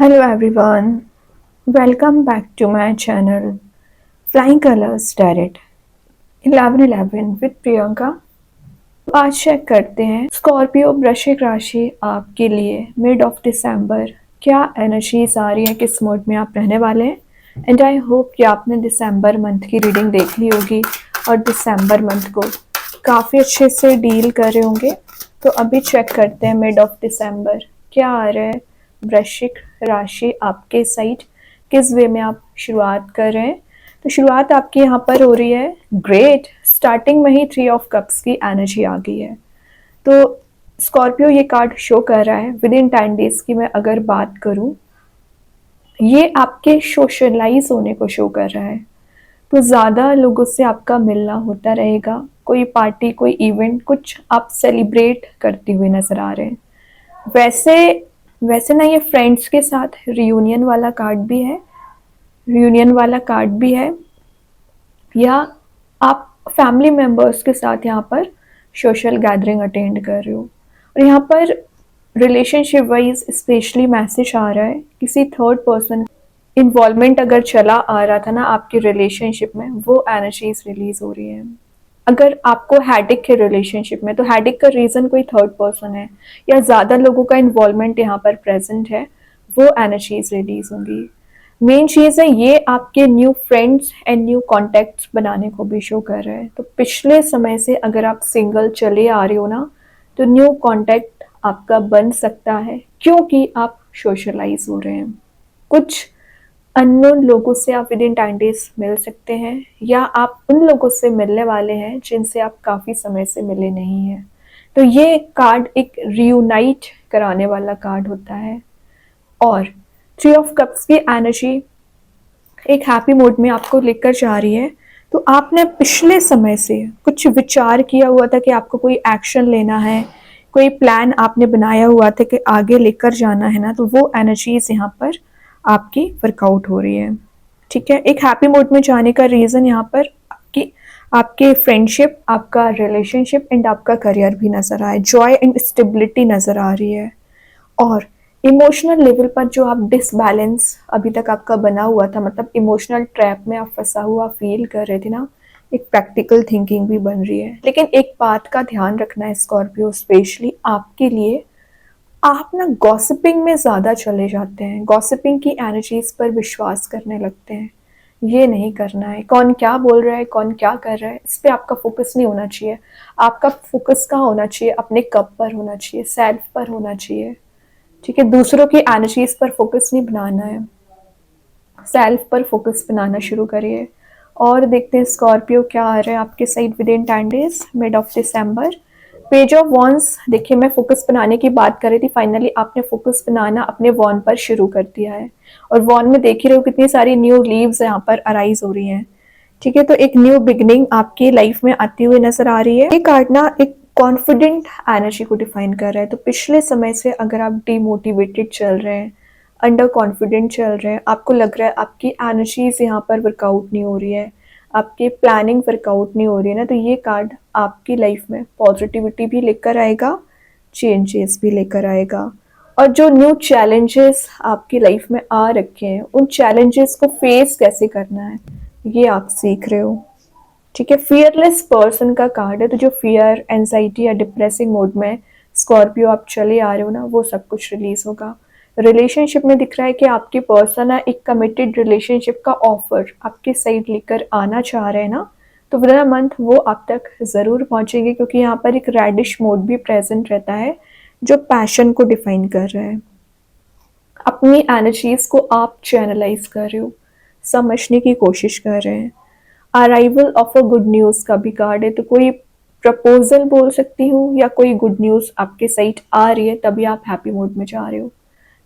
Hello everyone, welcome back to my channel Flying Colors Tarot 1111 with Priyanka। आज check करते हैं Scorpio वृश्चिक राशि आपके लिए मिड ऑफ दिसंबर क्या एनर्जीज आ रही है, किस मोड में आप रहने वाले हैं। एंड आई होप कि आपने दिसंबर मंथ की रीडिंग देख ली होगी और दिसंबर मंथ को काफ़ी अच्छे से डील कर रहे होंगे। तो अभी चेक करते हैं मिड ऑफ दिसंबर क्या आ रहा है वृश्चिक राशि आपके साइड, किस वे में आप शुरुआत कर रहे हैं। तो शुरुआत आपकी यहाँ पर हो रही है ग्रेट, स्टार्टिंग में ही 3 ऑफ कप्स की एनर्जी आ गई है। तो स्कॉर्पियो ये कार्ड शो कर रहा है विद इन 10 डेज की मैं अगर बात करूँ, ये आपके सोशलाइज होने को शो कर रहा है। तो ज़्यादा लोगों से आपका मिलना होता रहेगा, कोई पार्टी कोई इवेंट कुछ आप सेलिब्रेट करते हुए नज़र आ रहे हैं। वैसे वैसे ना ये फ्रेंड्स के साथ रियूनियन वाला कार्ड भी है, या आप फैमिली मेम्बर्स के साथ यहाँ पर सोशल गैदरिंग अटेंड कर रहे हो। और यहाँ पर रिलेशनशिप वाइज स्पेशली मैसेज आ रहा है किसी थर्ड पर्सन इन्वॉल्वमेंट अगर चला आ रहा था ना आपकी रिलेशनशिप में, वो एनर्जीज रिलीज हो रही है। अगर आपको हैडिक है रिलेशनशिप में, तो हैडिक का रीज़न कोई थर्ड पर्सन है या ज़्यादा लोगों का इन्वॉल्वमेंट यहाँ पर प्रेजेंट है, वो एनर्जीज रिलीज होंगी। मेन चीज़ है ये आपके new friends and new contacts बनाने को भी शो कर रहा है। तो पिछले समय से अगर आप सिंगल चले आ रहे हो ना, तो न्यू कॉन्टेक्ट आपका बन सकता है क्योंकि आप सोशलाइज हो रहे हैं। कुछ अननोन लोगों से आप विद इन 10 डेज मिल सकते हैं, या आप उन लोगों से मिलने वाले हैं जिनसे आप काफ़ी समय से मिले नहीं हैं। तो ये कार्ड एक रियूनाइट कराने वाला कार्ड होता है। और 3 ऑफ कप्स की एनर्जी एक हैप्पी मूड में आपको लेकर जा रही है। तो आपने पिछले समय से कुछ विचार किया हुआ था कि आपको कोई एक्शन लेना है, कोई प्लान आपने बनाया हुआ था कि आगे लेकर जाना है ना, तो वो एनर्जीज यहाँ पर आपकी वर्कआउट हो रही है। ठीक है, एक हैप्पी मूड में जाने का रीज़न यहाँ पर आपके फ्रेंडशिप, आपका रिलेशनशिप एंड आपका करियर भी नज़र आए, जॉय एंड स्टेबिलिटी नज़र आ रही है। और इमोशनल लेवल पर जो आप डिसबैलेंस अभी तक आपका बना हुआ था, मतलब इमोशनल ट्रैप में आप फंसा हुआ फील कर रहे थे ना, एक प्रैक्टिकल थिंकिंग भी बन रही है। लेकिन एक बात का ध्यान रखना है स्कॉर्पियो, स्पेशली आपके लिए, आप ना गॉसिपिंग में ज़्यादा चले जाते हैं, गॉसिपिंग की एनर्जीज पर विश्वास करने लगते हैं। ये नहीं करना है। कौन क्या बोल रहा है, कौन क्या कर रहा है, इस पर आपका फोकस नहीं होना चाहिए। आपका फोकस कहाँ होना चाहिए? अपने कप पर होना चाहिए, सेल्फ पर होना चाहिए। ठीक है, दूसरों की एनर्जीज पर फोकस नहीं बनाना है, सेल्फ पर फोकस बनाना शुरू करिए। और देखते हैं स्कॉर्पियो क्या आ रहा है आपके side with in 10 days mid of December. Page of wands, देखिए मैं फोकस बनाने की बात कर रही थी, फाइनली आपने फोकस बनाना अपने वॉन पर शुरू कर दिया है। और वॉन में देख ही रहे हो कितनी सारी न्यू लीव्स यहाँ पर अराइज हो रही हैं। ठीक है, तो एक न्यू बिगनिंग आपकी लाइफ में आती हुई नजर आ रही है। ये कार्ड ना एक कॉन्फिडेंट एनर्जी को डिफाइन कर रहा है। तो पिछले समय से अगर आप डिमोटिवेटेड चल रहे हैं, अंडर कॉन्फिडेंट चल रहे हैं, आपको लग रहा है आपकी एनर्जीज यहाँ पर वर्कआउट नहीं हो रही है, आपकी प्लानिंग वर्कआउट नहीं हो रही है ना, तो ये कार्ड आपकी लाइफ में पॉजिटिविटी भी लेकर आएगा, चेंजेस भी लेकर आएगा। और जो न्यू चैलेंजेस आपकी लाइफ में आ रखे हैं, उन चैलेंजेस को फेस कैसे करना है ये आप सीख रहे हो। ठीक है, फियरलेस पर्सन का कार्ड है। तो जो फियर, एंजाइटी या डिप्रेसिंग मोड में स्कॉर्पियो आप चले आ रहे हो ना, वो सब कुछ रिलीज होगा। रिलेशनशिप में दिख रहा है कि आपके पर्सन है एक कमिटेड रिलेशनशिप का ऑफर आपके साइड लेकर आना चाह रहे हैं ना, तो विद इन अ मंथ वो आप तक ज़रूर पहुंचेंगे, क्योंकि यहाँ पर एक रेडिश मोड भी प्रेजेंट रहता है जो पैशन को डिफाइन कर रहा है। अपनी एनर्जीज को आप चैनलाइज कर रहे हो, समझने की कोशिश कर रहे हैं। Arrival of a good news का भी कार्ड है। तो कोई प्रपोजल बोल सकती हूँ, या कोई गुड न्यूज़ आपके साइड आ रही है, तभी आप हैप्पी मूड में जा रहे हो।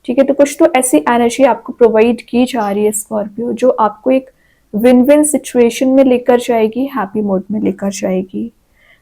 ठीक है, तो कुछ तो ऐसी एनर्जी आपको प्रोवाइड की जा रही है स्कॉर्पियो, जो आपको एक विन विन सिचुएशन में लेकर जाएगी, हैप्पी मूड में लेकर जाएगी।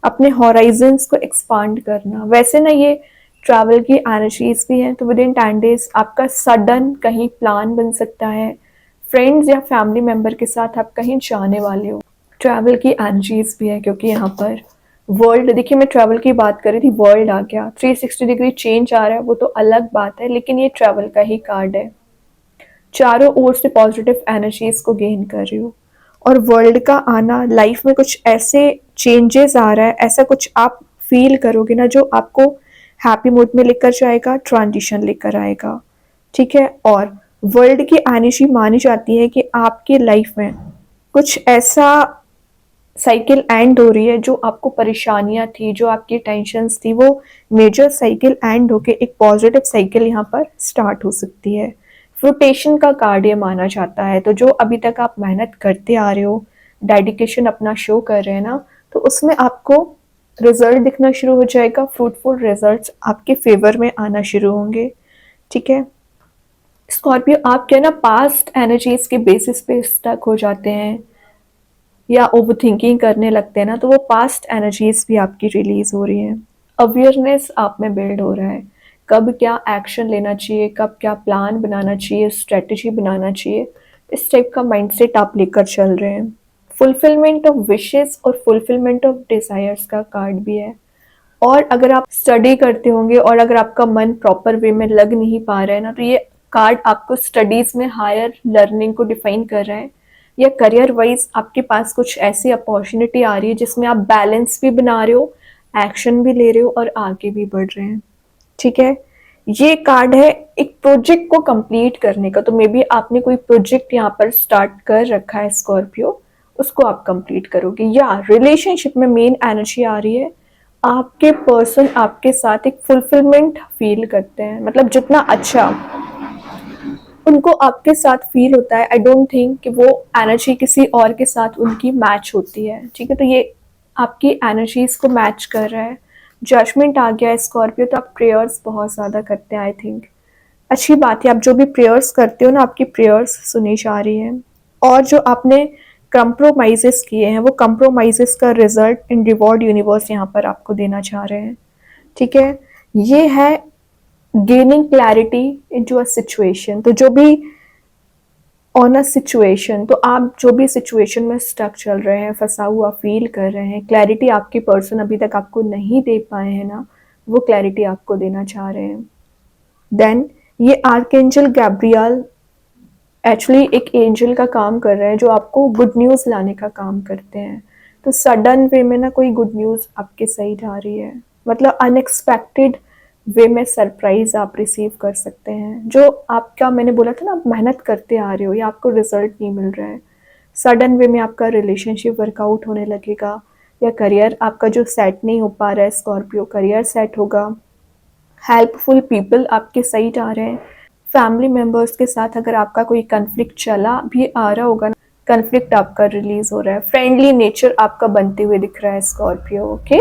अपने हॉराइजन्स को एक्सपांड करना। वैसे ना ये ट्रैवल की एनर्जीज भी हैं, तो विद इन 10 डेज आपका सडन कहीं प्लान बन सकता है, फ्रेंड्स या फैमिली मेम्बर के साथ आप कहीं जाने वाले हो। ट्रैवल की एनर्जीज भी है, क्योंकि यहाँ पर वर्ल्ड, देखिए मैं ट्रैवल की बात कर रही थी, वर्ल्ड आ गया, 360 डिग्री चेंज आ रहा है, वो तो अलग बात है, लेकिन ये ट्रैवल का ही कार्ड है। चारों ओर से पॉजिटिव एनर्जीज को गेन कर रही हो। और वर्ल्ड का आना, लाइफ में कुछ ऐसे चेंजेस आ रहा है, ऐसा कुछ आप फील करोगे ना जो आपको हैप्पी मूड में लेकर जाएगा, ट्रांजिशन लेकर आएगा। ठीक है। और वर्ल्ड की एनर्जी मानी जाती है कि आपकी लाइफ में कुछ ऐसा साइकिल एंड हो रही है, जो आपको परेशानियां थी, जो आपकी टेंशन्स थी, वो मेजर साइकिल एंड होके एक पॉजिटिव साइकिल यहाँ पर स्टार्ट हो सकती है। फ्रूटेशन का कार्ड ये माना जाता है। तो जो अभी तक आप मेहनत करते आ रहे हो, डेडिकेशन अपना शो कर रहे हैं ना, तो उसमें आपको रिजल्ट दिखना शुरू हो जाएगा। फ्रूटफुल रिजल्ट्स आपके फेवर में आना शुरू होंगे। ठीक है। स्कॉर्पियो, आप क्या ना पास्ट एनर्जीज के बेसिस पे स्टक हो जाते हैं या ओवर थिंकिंग करने लगते हैं ना, तो वो पास्ट एनर्जीज भी आपकी रिलीज हो रही हैं। अवेयरनेस आप में बिल्ड हो रहा है, कब क्या एक्शन लेना चाहिए, कब क्या प्लान बनाना चाहिए, स्ट्रेटजी बनाना चाहिए, इस टाइप का माइंडसेट आप लेकर चल रहे हैं। फुलफिलमेंट ऑफ विशेस और फुलफिलमेंट ऑफ डिजायर्स का कार्ड भी है। और अगर आप स्टडी करते होंगे और अगर आपका मन प्रॉपर वे में लग नहीं पा रहा है ना, तो ये कार्ड आपको स्टडीज में हायर लर्निंग को डिफाइन कर रहा है, या करियर वाइज आपके पास कुछ ऐसी अपॉर्चुनिटी आ रही है जिसमें आप बैलेंस भी बना रहे हो, एक्शन भी ले रहे हो और आगे भी बढ़ रहे हैं। ठीक है। ये कार्ड है एक प्रोजेक्ट को कंप्लीट करने का। तो मे बी आपने कोई प्रोजेक्ट यहाँ पर स्टार्ट कर रखा है स्कॉर्पियो, उसको आप कंप्लीट करोगे। या रिलेशनशिप में मेन एनर्जी आ रही है, आपके पर्सन आपके साथ एक फुलफिलमेंट फील करते हैं, मतलब जितना अच्छा उनको आपके साथ फील होता है, आई डोंट थिंक कि वो एनर्जी किसी और के साथ उनकी मैच होती है। ठीक है। तो ये आपकी एनर्जीज को मैच कर रहा है। जजमेंट आ गया है स्कॉर्पियो, तो आप प्रेयर्स बहुत ज़्यादा करते हैं, आई थिंक अच्छी बात है। आप जो भी प्रेयर्स करते हो ना, आपकी प्रेयर्स सुनी जा रही हैं। और जो आपने कंप्रोमाइजेस किए हैं, वो कंप्रोमाइजेस का रिजल्ट इन रिवॉर्ड यूनिवर्स यहाँ पर आपको देना चाह रहे हैं। ठीक है। ये है gaining clarity into a situation. तो जो भी ऑन अ सिचुएशन, तो आप जो भी सिचुएशन में स्टक चल रहे हैं, फंसा हुआ फील कर रहे हैं, क्लैरिटी आपके पर्सन अभी तक आपको नहीं दे पाए हैं ना, वो क्लैरिटी आपको देना चाह रहे हैं। देन ये आर्कएंजल गैब्रियल एक्चुअली एक एंजल का काम कर रहे हैं, जो आपको गुड न्यूज़ लाने का काम करते हैं। तो सडन वे में ना कोई गुड न्यूज़ आपके साइड आ रही है, मतलब अनएक्सपेक्टेड वे में सरप्राइज आप रिसीव कर सकते हैं। जो आपका, मैंने बोला था ना, आप मेहनत करते आ रहे हो या आपको रिजल्ट नहीं मिल रहा है, सडन वे में आपका रिलेशनशिप वर्कआउट होने लगेगा। या करियर आपका जो सेट नहीं हो पा रहा है स्कॉर्पियो, करियर सेट होगा। हेल्पफुल पीपल आपके साइड आ रहे हैं। फैमिली मेम्बर्स के साथ अगर आपका कोई कन्फ्लिक्ट चला भी आ रहा होगा ना, कन्फ्लिक्ट आपका रिलीज हो रहा है। फ्रेंडली नेचर आपका बनते हुए दिख रहा है स्कॉर्पियो। ओके।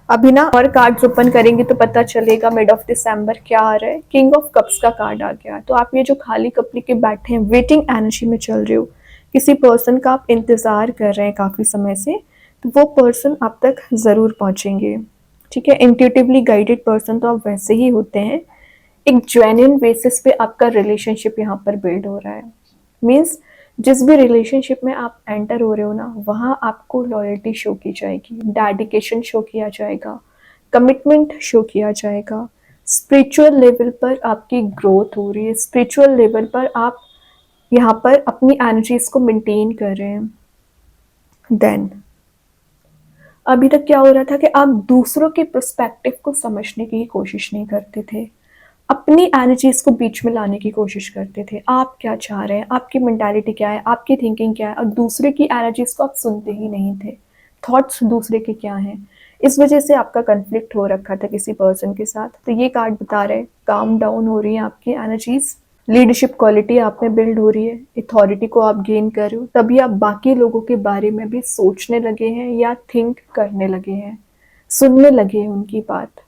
अभी ना और कार्ड्स ओपन करेंगे तो पता चलेगा मिड ऑफ दिसंबर क्या आ रहा है। किंग ऑफ कप्स का कार्ड आ गया। तो आप ये जो खाली कप लेके बैठे हैं, वेटिंग एनर्जी में चल रहे हो, किसी पर्सन का आप इंतजार कर रहे हैं काफी समय से, तो वो पर्सन आप तक जरूर पहुंचेंगे। ठीक है। इंट्यूटिवली गाइडेड पर्सन तो आप वैसे ही होते हैं। एक जेन्युइन बेसिस पे आपका रिलेशनशिप यहाँ पर बिल्ड हो रहा है। मीन्स जिस भी रिलेशनशिप में आप एंटर हो रहे हो ना, वहाँ आपको लॉयल्टी शो की जाएगी, डेडिकेशन शो किया जाएगा, कमिटमेंट शो किया जाएगा। स्पिरिचुअल लेवल पर आपकी ग्रोथ हो रही है, स्पिरिचुअल लेवल पर आप यहाँ पर अपनी एनर्जीज को मेंटेन कर रहे हैं। देन अभी तक क्या हो रहा था कि आप दूसरों के पर्सपेक्टिव को समझने की कोशिश नहीं करते थे, अपनी एनर्जीज को बीच में लाने की कोशिश करते थे। आप क्या चाह रहे हैं, आपकी मेंटालिटी क्या है, आपकी थिंकिंग क्या है, और दूसरे की एनर्जीज को आप सुनते ही नहीं थे। थॉट्स दूसरे के क्या हैं, इस वजह से आपका कन्फ्लिक्ट हो रखा था किसी पर्सन के साथ। तो ये कार्ड बता रहे हैं काम डाउन हो रही है आपकी एनर्जीज, लीडरशिप क्वालिटी आप में बिल्ड हो रही है, अथॉरिटी को आप गेन कर रहे हो, तभी आप बाकी लोगों के बारे में भी सोचने लगे हैं या थिंक करने लगे हैं, सुनने लगे हैं उनकी बात।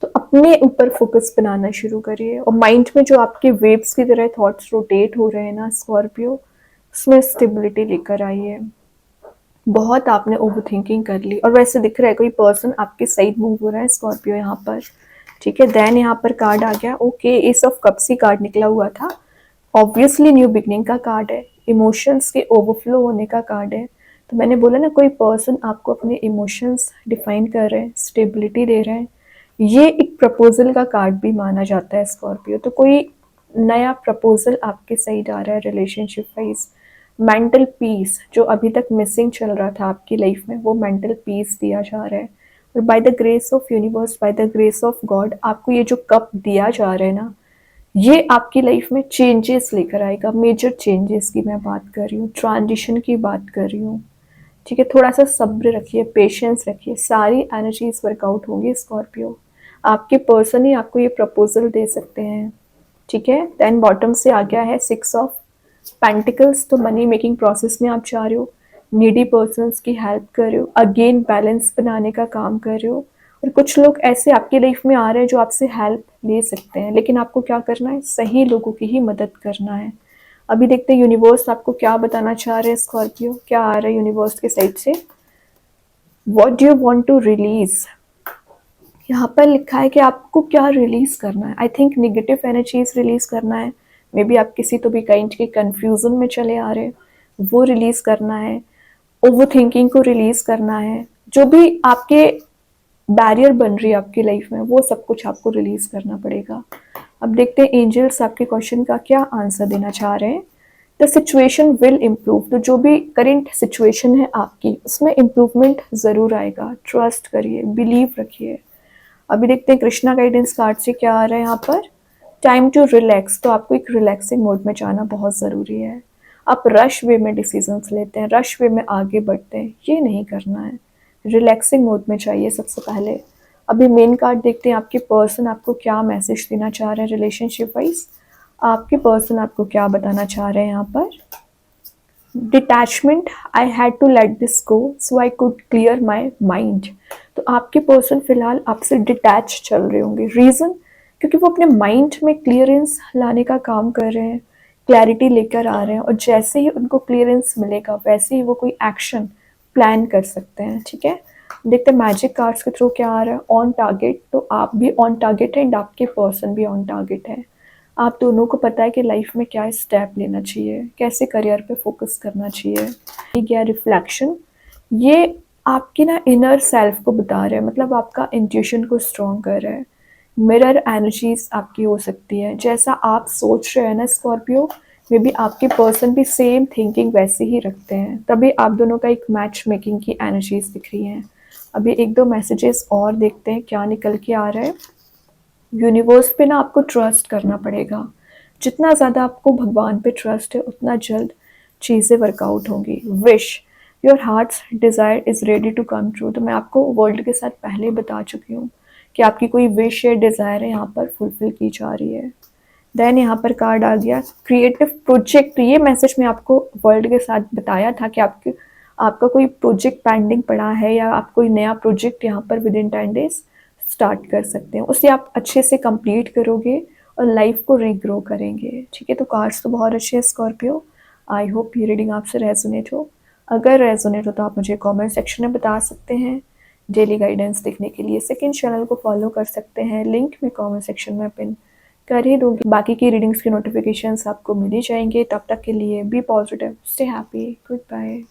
तो अपने ऊपर फोकस बनाना शुरू करिए। और माइंड में जो आपके वेव्स की तरह थॉट्स रोटेट हो रहे हैं ना स्कॉर्पियो, उसमें स्टेबिलिटी लेकर आइए। बहुत आपने ओवर थिंकिंग कर ली और वैसे दिख रहा है कोई पर्सन आपके साइड मूव हो रहा है स्कॉर्पियो यहाँ पर। ठीक है। देन यहाँ पर कार्ड आ गया, okay, S of cups he card निकला हुआ था। ऑब्वियसली न्यू बिगनिंग का कार्ड है, इमोशंस के ओवरफ्लो होने का कार्ड है। तो मैंने बोला ना, कोई पर्सन आपको अपने इमोशंस डिफाइन कर रहे हैं, स्टेबिलिटी दे रहे हैं। ये एक प्रपोजल का कार्ड भी माना जाता है स्कॉर्पियो। तो कोई नया प्रपोजल आपके साइड आ रहा है रिलेशनशिप वाइज। मेंटल पीस जो अभी तक मिसिंग चल रहा था आपकी लाइफ में, वो मेंटल पीस दिया जा रहा है। और by the grace of universe, by the grace of God, आपको ये जो कप दिया जा रहा है ना, ये आपकी लाइफ में चेंजेस लेकर आएगा। मेजर चेंजेस की मैं बात कर रही हूँ, ट्रांजिशन की बात कर रही हूँ। ठीक है, थोड़ा सा सब्र रखिए, पेशेंस रखिए, सारी एनर्जीज वर्कआउट होंगी स्कॉर्पियो। आपके पर्सन ही आपको ये प्रपोजल दे सकते हैं। ठीक है, देन बॉटम से आ गया है 6 ऑफ पेंटिकल्स। तो मनी मेकिंग प्रोसेस में आप जा रहे हो, नीडी पर्सन्स की हेल्प कर रहे हो, अगेन बैलेंस बनाने का काम कर रहे हो। और कुछ लोग ऐसे आपकी लाइफ में आ रहे हैं जो आपसे हेल्प ले सकते हैं, लेकिन आपको क्या करना है, सही लोगों की ही मदद करना है। अभी देखते हैं यूनिवर्स आपको क्या बताना चाह रहे हैं स्कॉर्पियो, क्या आ रहा है यूनिवर्स के साइड से। What do you want to release, यहाँ पर लिखा है कि आपको क्या रिलीज करना है। I think negative energies release करना है। मे बी आप किसी तो भी काइंड के कंफ्यूजन में चले आ रहे हैं, वो रिलीज करना है। ओवर थिंकिंग को रिलीज करना है। जो भी आपके बैरियर बन रही है आपकी लाइफ में, वो सब कुछ आपको रिलीज करना पड़ेगा। अब देखते हैं एंजल्स आपके क्वेश्चन का क्या आंसर देना चाह रहे हैं। द सिचुएशन विल इम्प्रूव, तो जो भी करेंट सिचुएशन है आपकी, उसमें इम्प्रूवमेंट ज़रूर आएगा। ट्रस्ट करिए, बिलीव रखिए। अभी देखते हैं कृष्णा गाइडेंस कार्ड से क्या आ रहा है यहाँ पर। टाइम टू रिलैक्स, तो आपको एक रिलैक्सिंग मोड में जाना बहुत ज़रूरी है। आप रश वे में डिसीजंस लेते हैं, रश वे में आगे बढ़ते हैं, ये नहीं करना है। रिलैक्सिंग मोड में चाहिए सबसे पहले। अभी मेन कार्ड देखते हैं, आपके पर्सन आपको क्या मैसेज देना चाह रहे हैं रिलेशनशिप वाइज। आपके पर्सन आपको क्या बताना चाह रहे हैं यहाँ पर। Detachment, I had to let this go so I could clear my mind. तो आपके पर्सन फिलहाल आपसे डिटैच चल रहे होंगे। रीज़न, क्योंकि वो अपने माइंड में क्लियरेंस लाने का काम कर रहे हैं, क्लैरिटी लेकर आ रहे हैं, और जैसे ही उनको क्लियरेंस मिलेगा वैसे ही वो कोई एक्शन प्लान कर सकते हैं। ठीक है, देखते हैं मैजिक कार्ड्स के थ्रू क्या आ रहा है। ऑन टारगेट, तो आप भी ऑन टारगेट है एंड आपके पर्सन भी ऑन टारगेट है। आप दोनों को पता है कि लाइफ में क्या स्टेप लेना चाहिए, कैसे करियर पे फोकस करना चाहिए। क्या रिफ्लेक्शन, ये आपकी ना इनर सेल्फ को बता रहे हैं, मतलब आपका इंट्यूशन को स्ट्रॉन्ग कर रहा है। मिरर एनर्जीज आपकी हो सकती है, जैसा आप सोच रहे हैं ना स्कॉर्पियो, मे बी आपके पर्सन भी सेम थिंकिंग वैसे ही रखते हैं, तभी आप दोनों का एक मैच मेकिंग की एनर्जीज दिख रही हैं। अभी एक दो मैसेजेस और देखते हैं क्या निकल के आ रहा है। यूनिवर्स पे ना आपको ट्रस्ट करना पड़ेगा। जितना ज़्यादा आपको भगवान पे ट्रस्ट है, उतना जल्द चीज़ें वर्कआउट होंगी। Wish, your heart's desire is ready to come true. तो मैं आपको वर्ल्ड के साथ पहले बता चुकी हूँ कि आपकी कोई विश या डिज़ायर है यहाँ पर फुलफिल की जा रही है। देन यहाँ पर कार्ड आ गया क्रिएटिव प्रोजेक्ट। ये मैसेज मैं आपको वर्ल्ड के साथ बताया था कि आपका कोई प्रोजेक्ट पेंडिंग पड़ा है, या आप कोई नया प्रोजेक्ट यहाँ पर विद इन 10 डेज स्टार्ट कर सकते हैं। उसे आप अच्छे से कंप्लीट करोगे और लाइफ को रीग्रो करेंगे। ठीक है, तो कार्ड्स तो बहुत अच्छे हैं स्कॉर्पियो। आई होप ये रीडिंग आपसे रेजोनेट हो। अगर रेजोनेट हो तो आप मुझे कमेंट सेक्शन में बता सकते हैं। डेली गाइडेंस देखने के लिए सेकंड चैनल को फॉलो कर सकते हैं, लिंक मैं कमेंट सेक्शन में पिन कर ही दूंगी। बाकी की रीडिंग्स की नोटिफिकेशंस आपको मिल ही जाएंगे। तब तक के लिए be positive, stay happy, good bye.